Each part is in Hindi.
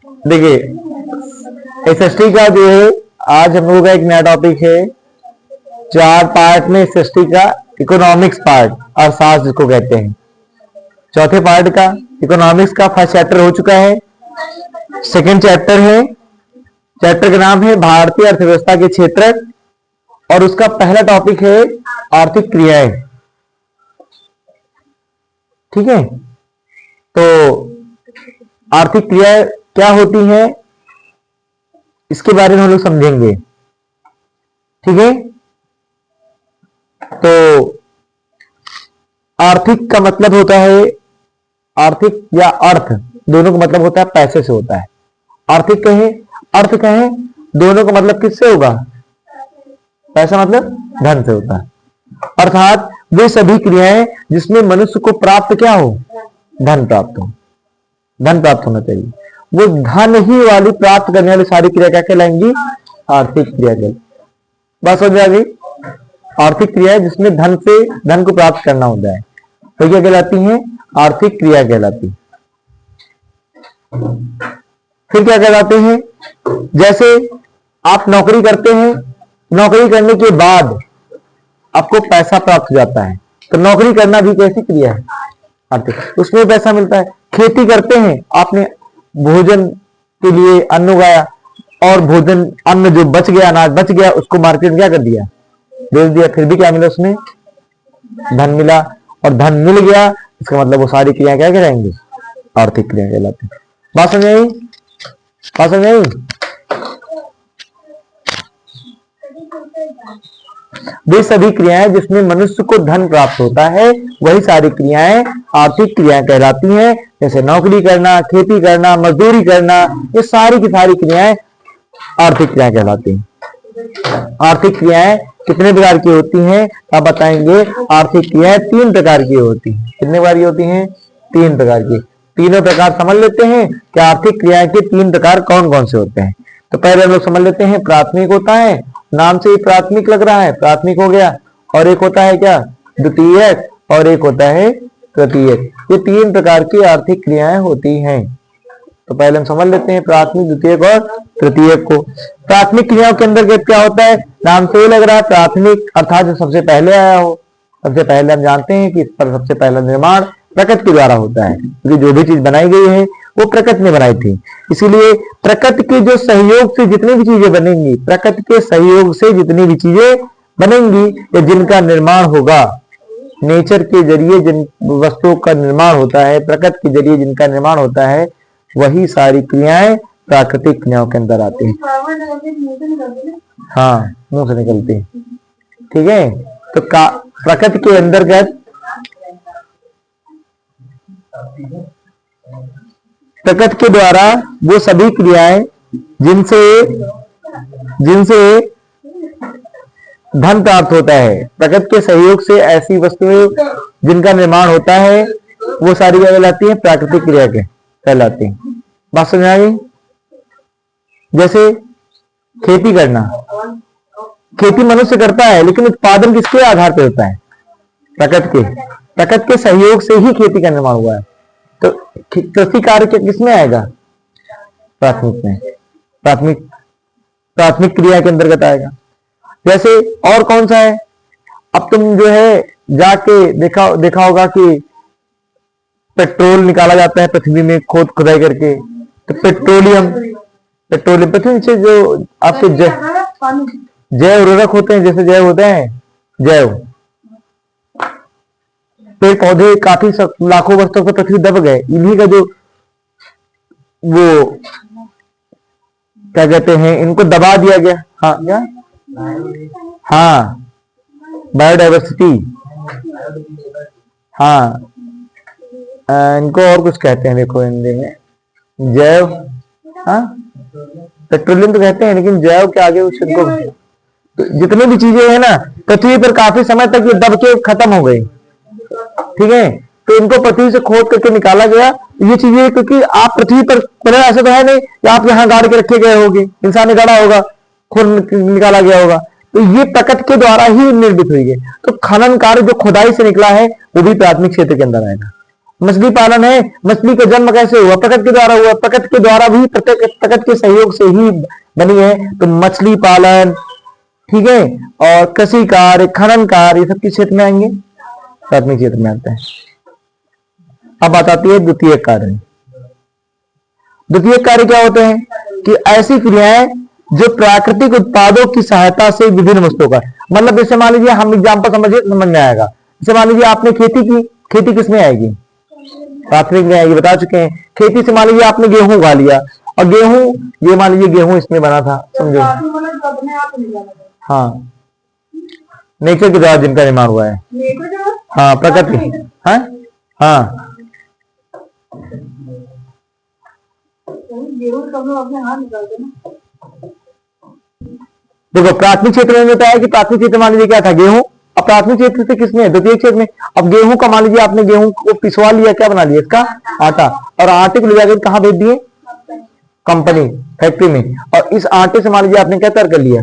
देखिए एसएसटी का जो है आज हम लोगों का एक नया टॉपिक है। 4 पार्ट में एसएसटी का इकोनॉमिक्स पार्ट अर्थशास्त्र जिसको कहते हैं। चौथे पार्ट का इकोनॉमिक्स का फर्स्ट चैप्टर हो चुका है। सेकंड चैप्टर है, चैप्टर का नाम है भारतीय अर्थव्यवस्था के क्षेत्र और उसका पहला टॉपिक है आर्थिक क्रियाएं। ठीक है, तो आर्थिक क्रियाएं क्या होती हैं इसके बारे में हम लोग समझेंगे। ठीक है, तो आर्थिक का मतलब होता है, आर्थिक या अर्थ दोनों का मतलब होता है पैसे से होता है। आर्थिक कहें अर्थ कहें दोनों का मतलब किससे होगा? पैसा मतलब धन से होता है। अर्थात वे सभी क्रियाएं जिसमें मनुष्य को प्राप्त क्या हो? धन प्राप्त हो, धन प्राप्त होना चाहिए। वो धन ही वाली प्राप्त करने वाली सारी क्रिया क्या कहलाएंगी? आर्थिक क्रिया कहलाएंगी। बात समझ आ गई? आर्थिक क्रिया जिसमें धन से धन को प्राप्त करना होता है तो क्या कहलाती हैं? आर्थिक क्रिया कहलाती। फिर क्या कहलाते हैं? जैसे आप नौकरी करते हैं, नौकरी करने के बाद आपको पैसा प्राप्त हो जाता है, तो नौकरी करना भी कैसी क्रिया है? आर्थिक, उसमें पैसा मिलता है। खेती करते हैं, आपने भोजन के लिए अन्न उगाया और भोजन अन्न जो बच गया, अनाज बच गया, उसको मार्केट में क्या कर दिया? बेच दिया, फिर भी क्या मिला? उसमें धन मिला। और धन मिल गया इसका मतलब वो सारी क्रियाएं क्या कहलाएंगी? आर्थिक क्रिया कहलाती है। बात समझ आई? बात समझ आई? वे सभी क्रियाएं जिसमें मनुष्य को धन प्राप्त होता है वही सारी क्रियाएं आर्थिक क्रियाएं कहलाती हैं। जैसे नौकरी करना, खेती करना, मजदूरी करना, ये सारी की सारी क्रियाएं आर्थिक क्रियाएं कहलाती हैं। आर्थिक क्रियाएं कितने प्रकार की होती हैं आप बताएंगे? आर्थिक क्रियाएं 3 प्रकार की होती हैं। कितने प्रकार की होती हैं? 3 प्रकार की। तीनों प्रकार समझ लेते हैं कि आर्थिक क्रियाएं के 3 प्रकार कौन कौन से होते हैं। तो पहले हम लोग समझ लेते हैं, प्राथमिक होता है, नाम से ही प्राथमिक लग रहा है, प्राथमिक हो गया। और एक होता है क्या? द्वितीयक, और एक होता है तृतीयक। ये 3 प्रकार की आर्थिक क्रियाएं होती हैं। तो पहले हम समझ लेते हैं प्राथमिक, द्वितीयक और तृतीयक को। प्राथमिक क्रियाओं के अंदर क्या होता है? नाम से ही लग रहा है प्राथमिक, अर्थात जो सबसे पहले आया हो। सबसे पहले हम जानते हैं कि इस पर सबसे पहला निर्माण प्रकृति के द्वारा होता है, क्योंकि जो भी चीज बनाई गई है वो प्रकृति ने बनाई थी। इसीलिए प्रकृति के जो सहयोग से जितनी भी चीजें बनेंगी, प्रकृति के सहयोग से जितनी भी चीजें बनेंगी या जिनका निर्माण होगा, नेचर के जरिए जिन वस्तुओं का निर्माण होता है, प्रकृति के जरिए जिनका निर्माण होता है, वही सारी क्रियाएं प्राकृतिक क्रियाओं के अंदर आती हैं। हाँ, मुंह से निकलती है। ठीक है, तो प्रकृति के अंतर्गत प्रकृति के द्वारा वो सभी क्रियाएं जिनसे धन प्राप्त होता है, प्रकृति के सहयोग से ऐसी वस्तुएं जिनका निर्माण होता है, वो सारी क्या कहलाती है? प्राकृतिक क्रिया के कहलाती है। बात समझ आ गई? जैसे खेती करना, खेती मनुष्य करता है लेकिन उत्पादन किसके आधार पर होता है? प्रकृति के सहयोग से ही खेती का निर्माण हुआ है। तो कृषि कार्य किसमें आएगा? प्राथमिक में, प्राथमिक क्रिया के अंतर्गत आएगा। जैसे और कौन सा है? अब तुम जो है जाके देखा होगा कि पेट्रोल निकाला जाता है पृथ्वी में खुदाई करके। तो पेट्रोलियम पृथ्वी से जो आपके जैव उर्वरक होते हैं, जैसे जैव होते हैं, जैव पेड़ पौधे काफी लाखों वर्षों तक पृथ्वी दब गए, इन्हीं का जो वो क्या कहते हैं, इनको दबा दिया गया। हाँ क्या? हाँ, बायोडाइवर्सिटी। हाँ, इनको और कुछ कहते हैं, देखो हिंदी में जैव। हाँ, पेट्रोलियम तो कहते हैं लेकिन जैव के आगे कुछ इनको, तो जितनी भी चीजें हैं ना पृथ्वी पर काफी समय तक ये दब के खत्म हो गई। ठीक है, तो इनको पृथ्वी से खोद करके निकाला गया ये चीजें, क्योंकि आप पृथ्वी पर ऐसा तो है नहीं कि आप यहाँ गाड़ के रखे गए होंगे, इंसान ने गाड़ा होगा, खुद निकाला गया होगा। तो ये प्रकृति के द्वारा ही निर्मित हुई है। तो खनन कार्य जो खुदाई से निकला है वो भी प्राथमिक क्षेत्र के अंदर आएगा। मछली पालन है, मछली का जन्म कैसे हुआ? प्रकृति के द्वारा हुआ, प्रकृति के द्वारा भी प्रकृति के सहयोग से ही बनी है। तो मछली पालन, ठीक है, और कृषि कार्य, खनन कार्य, ये सब किस क्षेत्र में आएंगे? प्राथमिक क्षेत्र में आते हैं। अब बात आती है द्वितीय कार्य। द्वितीय कार्य क्या होते हैं? कि ऐसी क्रियाएं जो प्राकृतिक उत्पादों की सहायता से विभिन्न वस्तुओं का, मतलब जैसे मान लीजिए, हम एग्जाम्पल समझिए, समझ में आएगा। जैसे मान लीजिए आपने खेती की, खेती किसमें आएगी? प्राथमिक में आएगी, बता चुके हैं। खेती से मान लीजिए आपने गेहूं उगा लिया, और गेहूं, ये मान लीजिए गेहूं इसमें बना था, समझो। हाँ, नेचर के द्वारा जिनका निर्माण हुआ है, हाँ, प्रकृति, हाँ हाँ, देखो प्राथमिक क्षेत्र में बताया कि प्राथमिक क्षेत्र मान लीजिए क्या था? गेहूं। अब प्राथमिक क्षेत्र से किसमें? द्वितीय क्षेत्र में। अब गेहूं का मान लीजिए आपने गेहूं को पिसवा लिया, क्या बना लिया? इसका आटा, और आटे को ले जाकर कहां भेज दिए? कंपनी, फैक्ट्री में। और इस आटे से मान लीजिए आपने क्या तैयार कर लिया?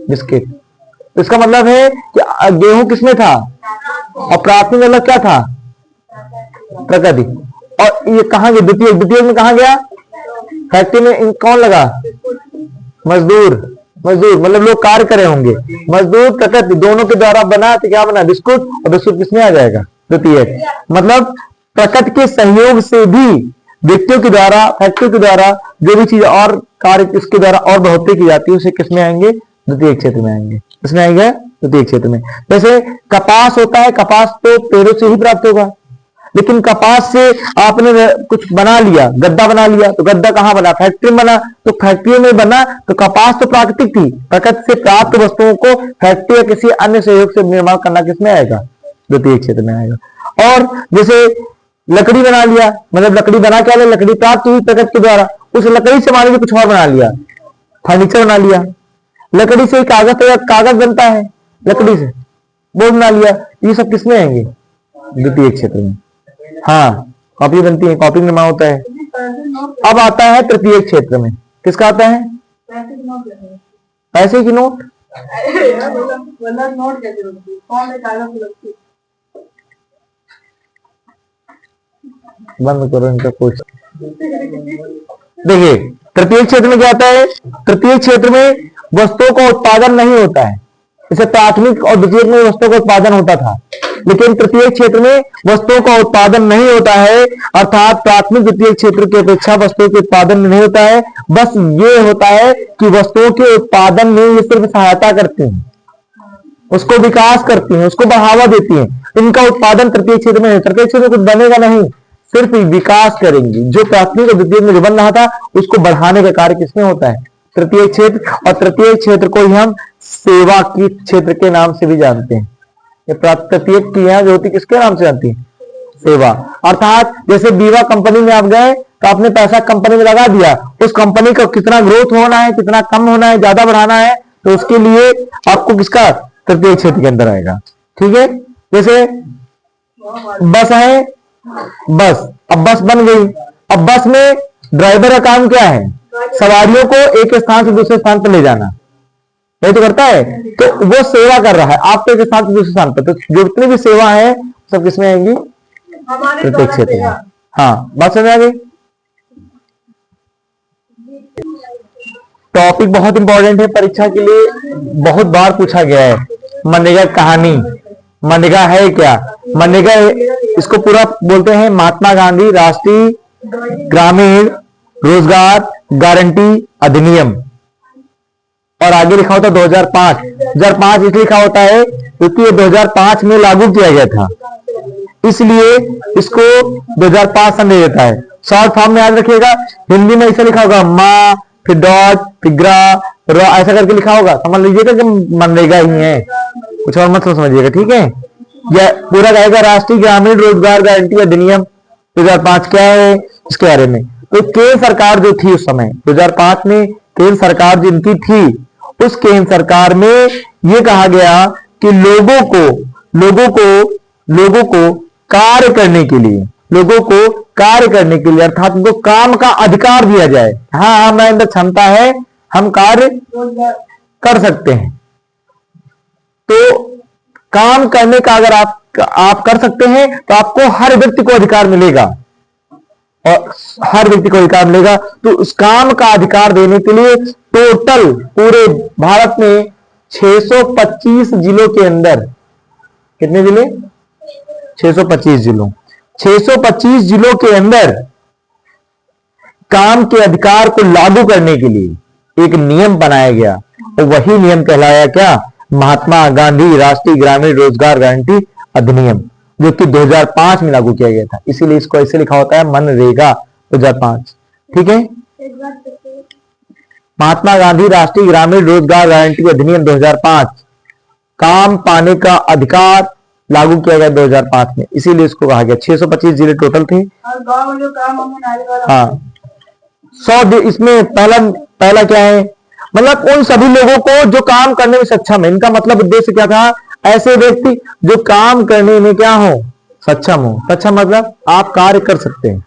बिस्किट। तो इसका मतलब है कि गेहूं किसमें था? और प्राथमिक मतलब क्या था? प्रकृति। और ये कहां गया? द्वितीय। द्वितीय में कहां गया? फैक्ट्री में। कौन लगा? मजदूर। मजदूर मतलब लोग कार्य करे होंगे। मजदूर, प्रकृति, दोनों के द्वारा बना तो क्या बना? बिस्कुट। और बिस्कुट किसमें आ जाएगा? द्वितीय। मतलब प्रकृति के सहयोग से भी व्यक्तियों के द्वारा, फैक्ट्री के द्वारा जो भी चीज और कार्य इसके द्वारा और बढ़ोतरी की जाती है, उसे किसमें आएंगे? द्वितीय क्षेत्र में आएंगे। इसमें आएगा द्वितीय क्षेत्र में। जैसे कपास होता है, कपास तो पेड़ों से ही प्राप्त होगा, लेकिन कपास से आपने कुछ बना लिया, गद्दा बना लिया, तो गद्दा कहां बना? फैक्ट्री में बना। तो फैक्ट्री में बना तो कपास तो प्राकृतिक थी, प्रकृति से प्राप्त वस्तुओं को फैक्ट्री या किसी अन्य सहयोग से निर्माण करना किसमें आएगा? द्वितीय क्षेत्र में आएगा। और जैसे लकड़ी बना लिया, मतलब लकड़ी बना क्या लिया? लकड़ी प्राप्त हुई प्रकृति के द्वारा, उस लकड़ी से मान लीजिए कुछ और बना लिया, फर्नीचर बना लिया। लकड़ी से कागज तैयार, कागज बनता है लकड़ी से, वो बना लिया। ये सब किसमें आएंगे? द्वितीय क्षेत्र में। हाँ, कॉपी बनती है, कॉपी निर्माण होता है। अब आता है तृतीय क्षेत्र में। किसका आता है? पैसे की नोट। बंद करो इनका कुछ। देखिए तृतीय क्षेत्र में क्या आता है? तृतीय क्षेत्र में वस्तुओं का उत्पादन नहीं होता है। जैसे प्राथमिक और द्वितीय में वस्तुओं का उत्पादन होता था, लेकिन तृतीय क्षेत्र में वस्तुओं का उत्पादन नहीं होता है। अर्थात प्राथमिक द्वितीय क्षेत्र की अपेक्षा वस्तुओं के उत्पादन नहीं होता है। बस ये होता है कि वस्तुओं के उत्पादन में ये सिर्फ सहायता करती हैं, उसको विकास करती हैं, उसको बढ़ावा देती हैं। इनका उत्पादन तृतीय क्षेत्र में, तृतीय क्षेत्र में कुछ बनेगा नहीं, सिर्फ विकास करेंगी। जो प्राथमिक और द्वितीय में जो बन रहा था उसको बढ़ाने का कार्य किसमें होता है? तृतीय क्षेत्र। और तृतीय क्षेत्र को ही हम सेवा की क्षेत्र के नाम से भी जानते हैं। ये तृतीय क्रिया जो होती किसके नाम से आती है? सेवा। अर्थात जैसे बीमा कंपनी में आप गए तो आपने पैसा कंपनी में लगा दिया, उस कंपनी का कितना ग्रोथ होना है, कितना कम होना है, ज्यादा बढ़ाना है, तो उसके लिए आपको किसका? तृतीय क्षेत्र के अंदर आएगा। ठीक है। जैसे बस है, बस, अब बस बन गई। अब बस में ड्राइवर का काम क्या है? सवारियों को एक स्थान से दूसरे स्थान पर ले जाना, नहीं तो करता है। तो वो सेवा कर रहा है आपको एक स्थान से दूसरे स्थान पर। तो जितनी भी सेवा है सब किसमें आएंगी? तृतीय क्षेत्र में। हाँ, बात समझ आ गई। टॉपिक बहुत इंपॉर्टेंट है, परीक्षा के लिए बहुत बार पूछा गया है। मनरेगा कहानी, मनरेगा है क्या? मनरेगा इसको पूरा बोलते हैं महात्मा गांधी राष्ट्रीय ग्रामीण रोजगार गारंटी अधिनियम, और आगे लिखा होता 2005। 2005 इसलिए लिखा होता है क्योंकि 2005 में लागू किया गया था, इसलिए इसको 2005 सन दे देता है। शॉर्ट फॉर्म में याद रखिएगा, हिंदी में ऐसा लिखा होगा मा, फिर डॉट, फिर ग्रा, ऐसा करके लिखा होगा। समझ लीजिएगा कि मनरेगा ही है, कुछ और मत समझिएगा। ठीक है। यह पूरा रहेगा राष्ट्रीय ग्रामीण रोजगार गारंटी अधिनियम 2005 क्या है इसके बारे में। तो केंद्र सरकार जो थी उस समय 2005 में, केंद्र सरकार जिनकी थी, उस केंद्र सरकार में यह कहा गया कि लोगों को कार्य करने के लिए, अर्थात उनको काम का अधिकार दिया जाए। हाँ, हमारे अंदर क्षमता है, हम कार्य कर सकते हैं। तो काम करने का अगर आप आप कर सकते हैं तो आपको हर व्यक्ति को अधिकार मिलेगा, और हर व्यक्ति को अधिकार मिलेगा। तो उस काम का अधिकार देने के लिए टोटल पूरे भारत में 625 जिलों के अंदर, कितने जिले? 625 जिलों, 625 जिलों के अंदर काम के अधिकार को लागू करने के लिए एक नियम बनाया गया, और वही नियम कहलाया क्या? महात्मा गांधी राष्ट्रीय ग्रामीण रोजगार गारंटी अधिनियम, जो कि 2005 में लागू किया गया था। इसीलिए इसको ऐसे लिखा होता है मनरेगा 2005। ठीक है, महात्मा गांधी राष्ट्रीय ग्रामीण रोजगार गारंटी अधिनियम 2005, काम पाने का अधिकार लागू किया गया 2005 में, इसीलिए इसको कहा गया। 625 जिले टोटल थे। गांव में जो काम हाँ 100, इसमें पहला क्या है? मतलब उन सभी लोगों को जो काम करने में सक्षम है। इनका मतलब उद्देश्य क्या था? ऐसे व्यक्ति जो काम करने में क्या हो? सक्षम हो। सक्षम मतलब आप कार्य कर सकते हैं,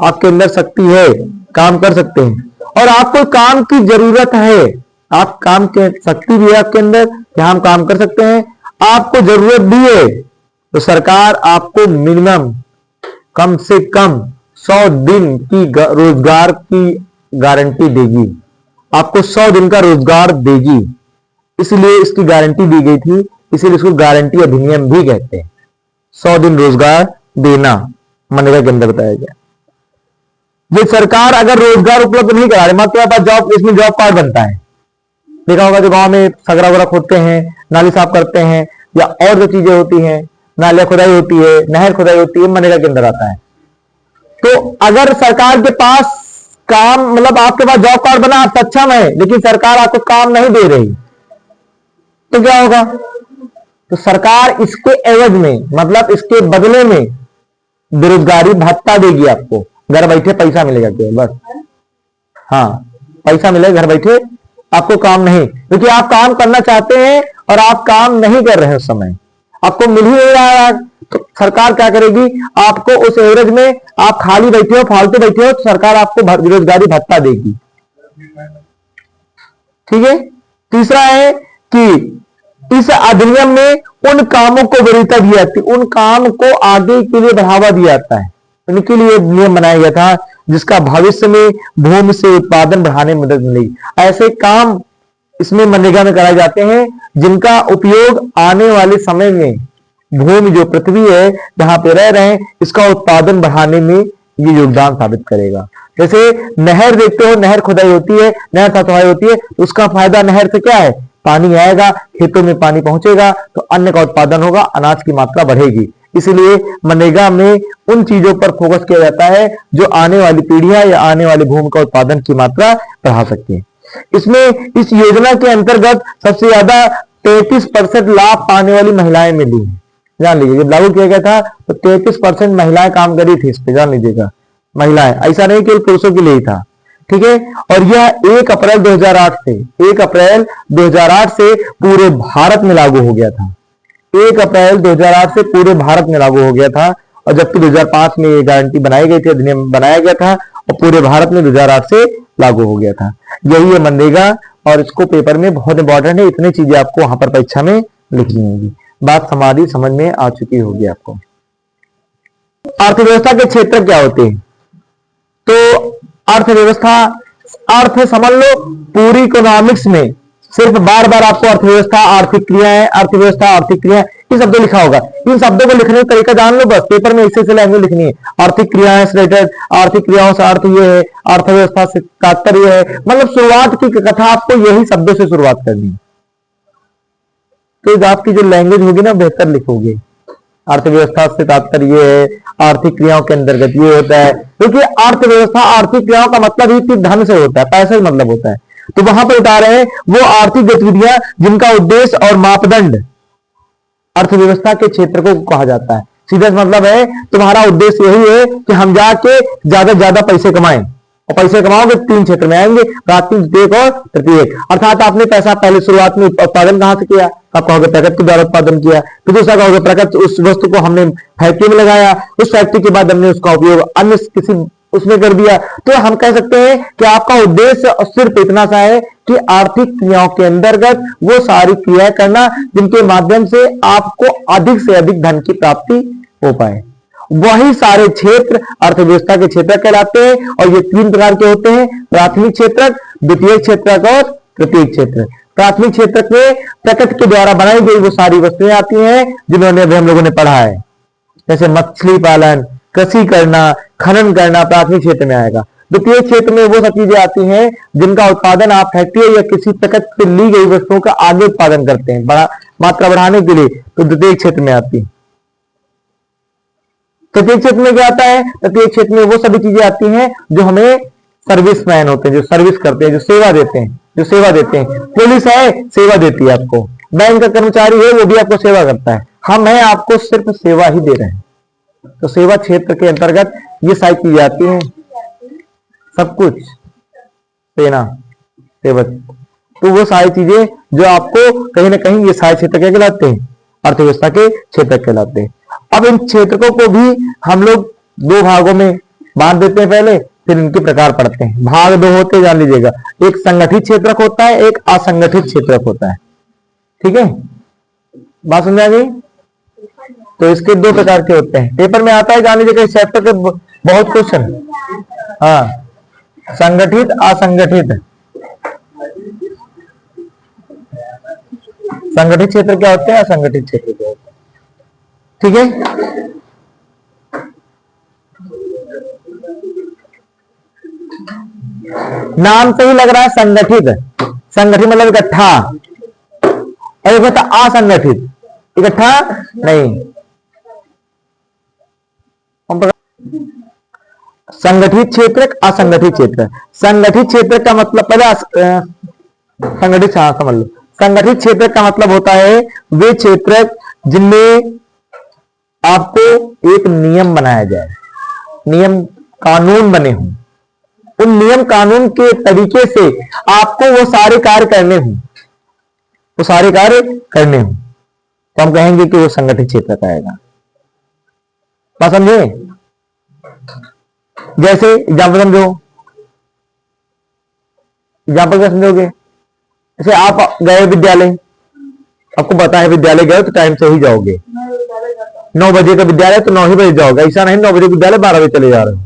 आपके अंदर शक्ति है, काम कर सकते हैं, और आपको काम की जरूरत है, आप काम के शक्ति भी है आपके अंदर कि हम काम कर सकते हैं, आपको जरूरत भी है, तो सरकार आपको मिनिमम कम से कम 100 दिन की रोजगार की गारंटी देगी। आपको 100 दिन का रोजगार देगी, इसलिए इसकी गारंटी दी गई थी, इसीलिए इसको गारंटी अधिनियम भी कहते हैं। 100 दिन रोजगार देना मनरेगा के अंदर बताया गया। ये सरकार अगर रोजगार उपलब्ध नहीं करा रही, मतलब पास जॉब, इसमें जॉब कार्ड बनता है, देखा होगा जो गांव में सगरा वगैरह खोदते हैं, नाली साफ करते हैं, या और जो चीजें होती हैं, नालियां खुदाई होती है, नहर खुदाई होती है, मनरेगा के अंदर आता है। तो अगर सरकार के पास काम, मतलब आपके पास जॉब कार्ड बना, आप सक्षम है, लेकिन सरकार आपको काम नहीं दे रही, तो क्या होगा? तो सरकार इसके एवज में, मतलब इसके बदले में बेरोजगारी भत्ता देगी आपको। घर बैठे पैसा मिलेगा केवल, बस। हाँ, पैसा मिलेगा घर बैठे, आपको काम नहीं, क्योंकि आप काम करना चाहते हैं और आप काम नहीं कर रहे हैं उस समय, आपको मिल ही नहीं रहा है। तो सरकार क्या करेगी? आपको उस एवरेज में, आप खाली बैठे हो, फालतू बैठे हो, तो सरकार आपको बेरोजगारी भत्ता देगी। ठीक है। तीसरा है कि इस अधिनियम में उन कामों को वरीयता दी जाती है, उन काम को आगे के लिए बढ़ावा दिया जाता है, उनके लिए नियम बनाया गया था जिसका भविष्य में भूमि से उत्पादन बढ़ाने में मदद मिलेगी। ऐसे काम इसमें मनरेगा में कराए जाते हैं जिनका उपयोग आने वाले समय में भूमि, जो पृथ्वी है जहां पे रह रहे हैं, इसका उत्पादन बढ़ाने में ये योगदान साबित करेगा। जैसे नहर देखते हो, नहर खुदाई होती है, नहर सफाई होती है, उसका फायदा नहर से क्या है? पानी आएगा, खेतों में पानी पहुंचेगा, तो अन्न का उत्पादन होगा, अनाज की मात्रा बढ़ेगी। इसलिए मनरेगा में उन चीजों पर फोकस किया जाता है जो आने वाली पीढ़ियां या आने वाली भूमि का उत्पादन की मात्रा बढ़ा सकती है। इसमें इस योजना के अंतर्गत सबसे ज्यादा 33% लाभ पाने वाली महिलाएं मिली हैं। जान लीजिए, जब लागू किया गया था तो 33% महिलाएं काम करी थी इस पे, जान लीजिएगा। महिलाएं, ऐसा नहीं केवल पुरुषों के लिए ही था। ठीक है। और यह 1 अप्रैल 2008 से 1 अप्रैल 2008 से पूरे भारत में लागू हो गया था। 1 अप्रैल 2008 से पूरे भारत में लागू हो गया था, और जबकि 2005 में ये गारंटी बनाई गई थी, अधिनियम बनाया गया था, और पूरे भारत में 2008 से लागू हो गया था। यही है मनरेगा, और इसको पेपर में बहुत इंपॉर्टेंट है, इतनी चीजें आपको वहां पर परीक्षा में लिखनी होगी। बात हमारी समझ में आ चुकी होगी आपको। अर्थव्यवस्था के क्षेत्र क्या होते हैं? तो अर्थव्यवस्था, अर्थ समझ लो, पूरी इकोनॉमिक्स में सिर्फ बार बार आपको अर्थव्यवस्था, आर्थिक क्रियाएं, अर्थव्यवस्था, आर्थिक क्रियाएं, ये शब्द लिखा होगा। इन शब्दों को लिखने का तरीका जान लो, बस पेपर में इससे लैंग्वेज लिखनी है। आर्थिक क्रियाएं से रिलेटेड, आर्थिक क्रियाओं से अर्थ ये है, अर्थव्यवस्था से तात्पर्य है, मतलब शुरुआत की कथा आपको यही शब्दों से शुरुआत करनी है। तो आपकी जो लैंग्वेज होगी ना, बेहतर लिखोगे। अर्थव्यवस्था से तात्पर्य ये है, आर्थिक क्रियाओं के अंतर्गत ये होता है, क्योंकि अर्थव्यवस्था, आर्थिक क्रियाओं का मतलब ही धन से होता है, पैसे का मतलब होता है। तो वहां पर बता रहे हैं वो आर्थिक गतिविधियां जिनका उद्देश्य और मापदंड अर्थव्यवस्था के क्षेत्र को कहा जाता है। सीधा मतलब है तुम्हारा उद्देश्य यही है कि हम जाके ज्यादा से ज्यादा पैसे कमाएं, और पैसे कमाओगे 3 क्षेत्र में आएंगे, प्राथमिक, द्वितीयक और तृतीयक। अर्थात आपने पैसा पहले शुरुआत में उत्पादन कहां से किया? आप कहोगे प्रकृति के द्वारा उत्पादन किया। फिर दूसरा कहोगे प्रकृति, उस वस्तु को हमने फैक्ट्री में लगाया, उस फैक्ट्री के बाद हमने उसका उपयोग अन्य किसी उसमें कर दिया। तो हम कह सकते हैं कि आपका उद्देश्य सिर्फ इतना सा है कि आर्थिक क्रियाओं के अंतर्गत वो सारी क्रियाएं करना जिनके माध्यम से आपको अधिक से अधिक धन की प्राप्ति हो पाए। वही सारे क्षेत्र अर्थव्यवस्था के क्षेत्र कहलाते हैं। और ये 3 प्रकार के होते हैं, प्राथमिक क्षेत्रक, द्वितीय क्षेत्रक और तृतीय क्षेत्र। प्राथमिक क्षेत्र के प्रकृति के द्वारा बनाई गई वो सारी वस्तुएं आती हैं जिन्होंने अभी हम लोगों ने पढ़ा है, जैसे मछली पालन, कृषि करना, खनन करना प्राथमिक क्षेत्र में आएगा। द्वितीय क्षेत्र में वो सब चीजें आती हैं जिनका उत्पादन आप फैक्ट्री या किसी प्रकृति से ली गई वस्तुओं का आगे उत्पादन करते हैं मात्रा बढ़ाने के लिए, तो द्वितीय क्षेत्र में आती है। तृतीय क्षेत्र में क्या आता है? तृतीय क्षेत्र में वो सभी चीजें आती हैं जो हमें सर्विसमैन होते हैं, जो सर्विस करते हैं, जो सेवा देते हैं, जो सेवा देते हैं। पुलिस है, सेवा देती है आपको। बैंक का कर्मचारी है, वो भी आपको सेवा करता है। हम हैं, आपको सिर्फ सेवा ही दे रहे हैं। तो सेवा क्षेत्र के अंतर्गत ये सारी चीजें आती हैं, सब कुछ सेना सेवा। तो वो सारी चीजें जो आपको कहीं ना कहीं ये सारे क्षेत्र के कहलाते हैं, अर्थव्यवस्था के क्षेत्र कहलाते हैं। अब इन क्षेत्रकों को भी हम लोग 2 भागों में बांट देते हैं पहले, फिर इनके प्रकार पढ़ते हैं। भाग 2 होते जान लीजिएगा, एक संगठित क्षेत्रक होता है, एक असंगठित क्षेत्रक होता है। ठीक है, बात समझ आ गई? तो इसके 2 प्रकार के होते हैं, पेपर में आता है, जान लीजिएगा इस चैप्टर के बहुत क्वेश्चन। हाँ, संगठित असंगठित। संगठित क्षेत्र क्या होते हैं, असंगठित क्षेत्र क्या होते हैं? ठीक है, नाम से ही लग रहा है संगठित। संगठित मतलब इकट्ठा, और एक होता असंगठित, इकट्ठा नहीं। संगठित क्षेत्र, असंगठित क्षेत्र। संगठित क्षेत्र का मतलब पहले संगठित समझ लो। संगठित क्षेत्र का मतलब होता है वे क्षेत्र जिनमें आपको एक नियम बनाया जाए, नियम कानून बने हों, उन नियम कानून के तरीके से आपको वो सारे कार्य करने हों, वो सारे कार्य करने हों, तो हम कहेंगे कि वो संगठित क्षेत्र का आएगा। बात समझे? जैसे एग्जाम्पल समझो, एग्जाम्पल क्या समझोगे? जैसे आप गए विद्यालय, आपको पता है विद्यालय गए तो टाइम से ही जाओगे, 9 बजे का विद्यालय तो 9 ही बजे जाओगे, ऐसा नहीं 9 बजे विद्यालय 12 बजे चले जा रहे हो।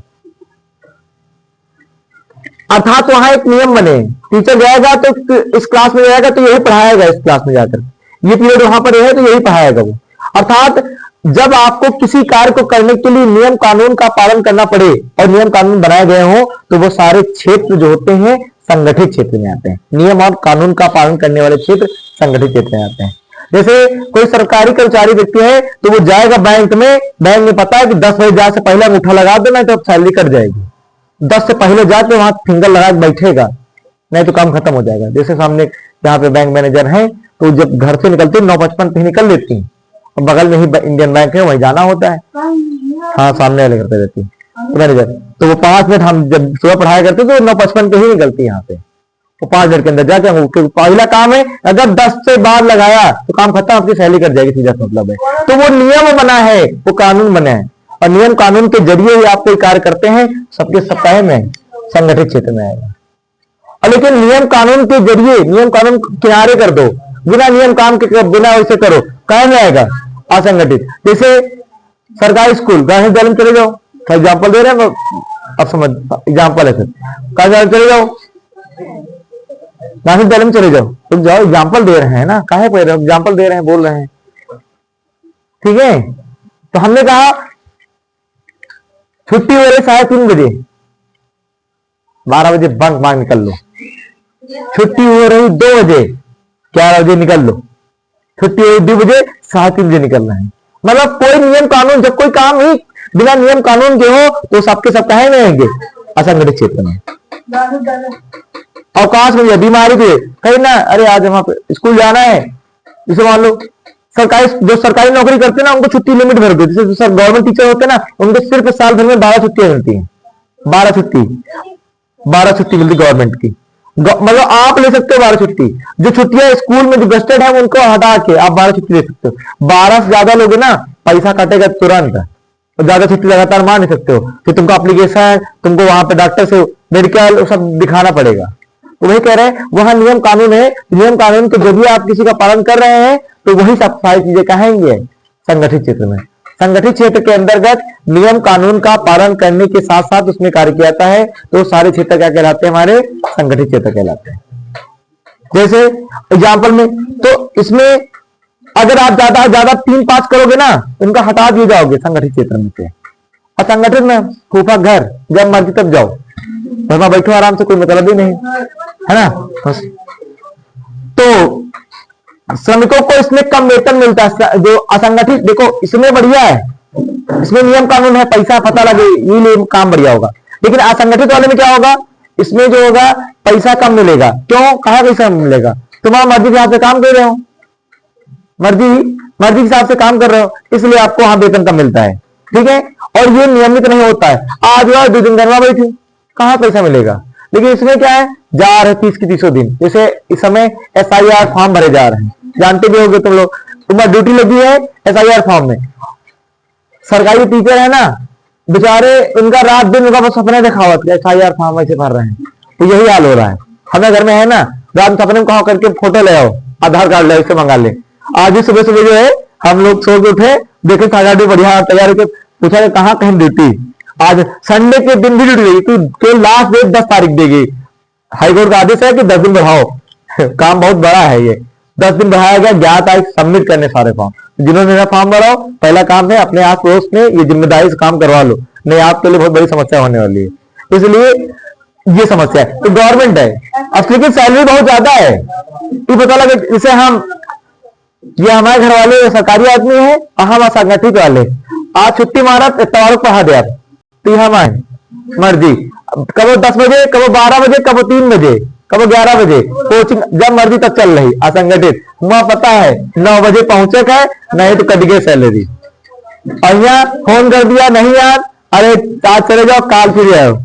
अर्थात वहां एक नियम बने, टीचर जाएगा तो इस क्लास में जाएगा तो यही पढ़ाएगा, इस क्लास में जाकर ये पीरियड वहां पर है तो यही पढ़ाएगा वो। अर्थात जब आपको किसी कार्य को करने के लिए नियम कानून का पालन करना पड़े और नियम कानून बनाए गए हो, तो वो सारे क्षेत्र जो होते हैं संगठित क्षेत्र में आते हैं। नियम और कानून का पालन करने वाले क्षेत्र संगठित क्षेत्र में आते हैं। जैसे कोई सरकारी कर्मचारी व्यक्ति है तो वो जाएगा बैंक में पता है कि 10 बजे जाने से पहले अंगूठा लगा देना तो सैलरी कट जाएगी। 10 से पहले जाके वहां फिंगर लगा के बैठेगा, नहीं तो काम खत्म हो जाएगा। जैसे सामने यहाँ पे बैंक मैनेजर है तो जब घर से निकलती 9:55 पे निकल लेती है, बगल में ही इंडियन बैंक है, वहीं जाना होता है। हाँ, सामने वाले करते रहती है मैनेजर, तो वो 5 मिनट हम जब सुबह पढ़ाया करते तो 9:55 पे ही निकलती है यहाँ पे, वो 5 मिनट के अंदर जाके पहला काम है, अगर 10 से बाद लगाया तो काम खत्म, आपकी सैलरी कट जाएगी, सीधा मतलब है। तो वो नियम बना है, वो कानून बना है, और नियम कानून के जरिए ही आप कोई कार्य करते हैं, सबके सप्ताह में संगठित क्षेत्र में आएगा। और लेकिन नियम कानून के जरिए, नियम कानून किनारे कर दो, बिना नियम काम के बिना वैसे करो, कहा में आएगा असंगठित। जैसे सरकारी स्कूल, गांधी विद्यालय में चले जाओ, एग्जाम्पल दे रहे हैं, अब समझ एग्जाम्पल है सर, गांधी चले जाओ, गांधी विद्यालय में चले जाओ, तुम जाओ, एग्जाम्पल दे रहे हैं ना, काहे पे एग्जाम्पल दे रहे हैं, बोल रहे हैं, ठीक है। तो हमने कहा छुट्टी हो रही 3:30 बजे, 12 बजे बंक मार निकल लो। छुट्टी हो रही 2 बजे, 11 बजे निकल लो। छुट्टी हो रही 2 बजे, 3:30 बजे निकलना है। मतलब कोई नियम कानून, जब कोई काम ही बिना नियम कानून के हो तो सबके सब कहे में आएंगे असंगठित क्षेत्र में। अवकाश में बीमारी पे कहीं ना, अरे आज वहां पे स्कूल जाना है, जैसे मान लो सरकारी, जो सरकारी नौकरी करते हैं ना उनको छुट्टी लिमिट भर दो। जैसे सर गवर्नमेंट टीचर होते हैं ना, उनको सिर्फ साल भर में 12 छुट्टियां मिलती हैं, 12 छुट्टी मिलती गवर्नमेंट की। मतलब आप ले सकते हो 12 छुट्टी, जो छुट्टियां स्कूल में जो गस्टेड है उनको हटा के आप 12 छुट्टी ले सकते हो। 12 से ज्यादा लोगे ना पैसा काटेगा तुरंत, ज्यादा छुट्टी लगातार मार नहीं सकते हो, फिर तुमको एप्लीकेशन, तुमको वहां पे डॉक्टर से मेडिकल सब दिखाना पड़ेगा। तो वही कह रहे हैं वहां नियम कानून है, नियम कानून के जब भी आप किसी का पालन कर रहे हैं तो वही सब सारी चीजें कहेंगे संगठित क्षेत्र में। संगठित क्षेत्र के अंतर्गत नियम कानून का पालन करने के साथ साथ उसमें कार्य किया जाता है, तो सारे क्षेत्र क्या कहलाते हैं, हमारे संगठित क्षेत्र कहलाते हैं। जैसे एग्जाम्पल में, तो इसमें अगर आप ज्यादा 3-5 करोगे ना, उनका हटा दिए जाओगे संगठित क्षेत्र में से। असंगठित में फूफा घर जब मर्जी तब जाओ, घर में बैठो आराम से, कोई मतलब ही नहीं है ना। तो श्रमिकों को इसमें कम वेतन मिलता है। जो असंगठित, देखो इसमें बढ़िया है, इसमें नियम कानून है, पैसा पता लगे, ये काम बढ़िया होगा। लेकिन असंगठित वाले में क्या होगा, इसमें जो होगा पैसा कम मिलेगा। क्यों, कहाँ पैसा मिलेगा, तुम्हारा मर्जी के हिसाब से काम कर रहे हो, मर्जी के हिसाब से काम कर रहे हो, इसलिए आपको वहां वेतन कम मिलता है। ठीक है, और ये नियमित नहीं होता है, आज और 2 दिन घर में बैठे, कहाँ पैसा मिलेगा। लेकिन इसमें क्या है, जा रहे 30 की 30 दिन, जैसे इस समय SIR फॉर्म भरे जा रहे हैं, जानते भी होगे तुम लोग, तुम्हारी ड्यूटी लगी है SIR फॉर्म में। सरकारी टीचर है ना बेचारे, उनका रात दिन उनका बस सपने देखा हुआ SIR फॉर्म ऐसे भर रहे हैं, तो यही हाल हो रहा है। हमें घर में है ना, रात में सपने में कहा करके फोटो ले आओ, आधार कार्ड ले इससे मंगा ले। आज ही सुबह जो है हम लोग सो के उठे, देखे साढ़े बढ़िया तैयार के, पूछा कहाँ कहीं ड्यूटी, आज संडे के दिन भी ड्यूटी देगी, तो लास्ट डेट 10 तारीख देगी। हाईकोर्ट का आदेश है कि 10 दिन बढ़ाओ, काम बहुत बड़ा है ये, 10 दिन बढ़ाया गया, 11 तारीख सबमिट करने सारे फॉर्म। जिन्होंने मेरा फॉर्म भराओ, पहला काम है अपने आस पड़ोस में ये जिम्मेदारी से काम करवा लो, नहीं आपके लिए बहुत बड़ी समस्या होने वाली है, इसलिए ये समस्या है। तो गवर्नमेंट है, अब लेकिन सैलरी बहुत ज्यादा है, ये पता लगे, इसे हम, ये हमारे घर वाले सरकारी आदमी है, हम असंगठित वाले, आज छुट्टी मारा इतवार को पढ़ा दिया, तो हम आए मर्जी, कब 10 बजे, कब 12 बजे, कब 3 बजे, कब 11 बजे, कोचिंग जब मर्जी तक चल रही। असंगठित वहां पता है 9 बजे पहुंचे का, नहीं तो कट गए सैलरी। और यहाँ फोन कर दिया, नहीं यार, अरे आज चले जाओ, काल फिर आओ,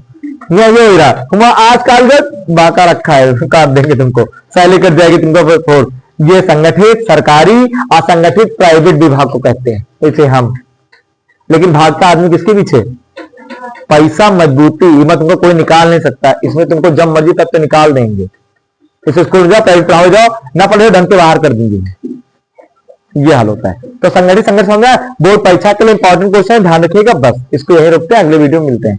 ये हो रहा, वहां आज काल बाका रखा है, काट देंगे तुमको, सैलरी कट जाएगी तुमको फोन। ये संगठित सरकारी, असंगठित प्राइवेट विभाग को कहते हैं, इसे हम। लेकिन भागता आदमी किसके पीछे, पैसा, मजबूती, हिम्मत, तुमको कोई निकाल नहीं सकता, इसमें तुमको जब मर्जी तब तो निकाल देंगे। इसे स्कूल जाओ, प्राइवेट पढ़ाओ जाओ, ना पढ़े ढंग से बाहर कर देंगे, ये हाल होता है। तो संगठित समझा, बोर्ड परीक्षा के लिए इंपॉर्टेंट क्वेश्चन ध्यान रखिएगा। बस इसको यही रोकते हैं, अगले वीडियो में मिलते हैं।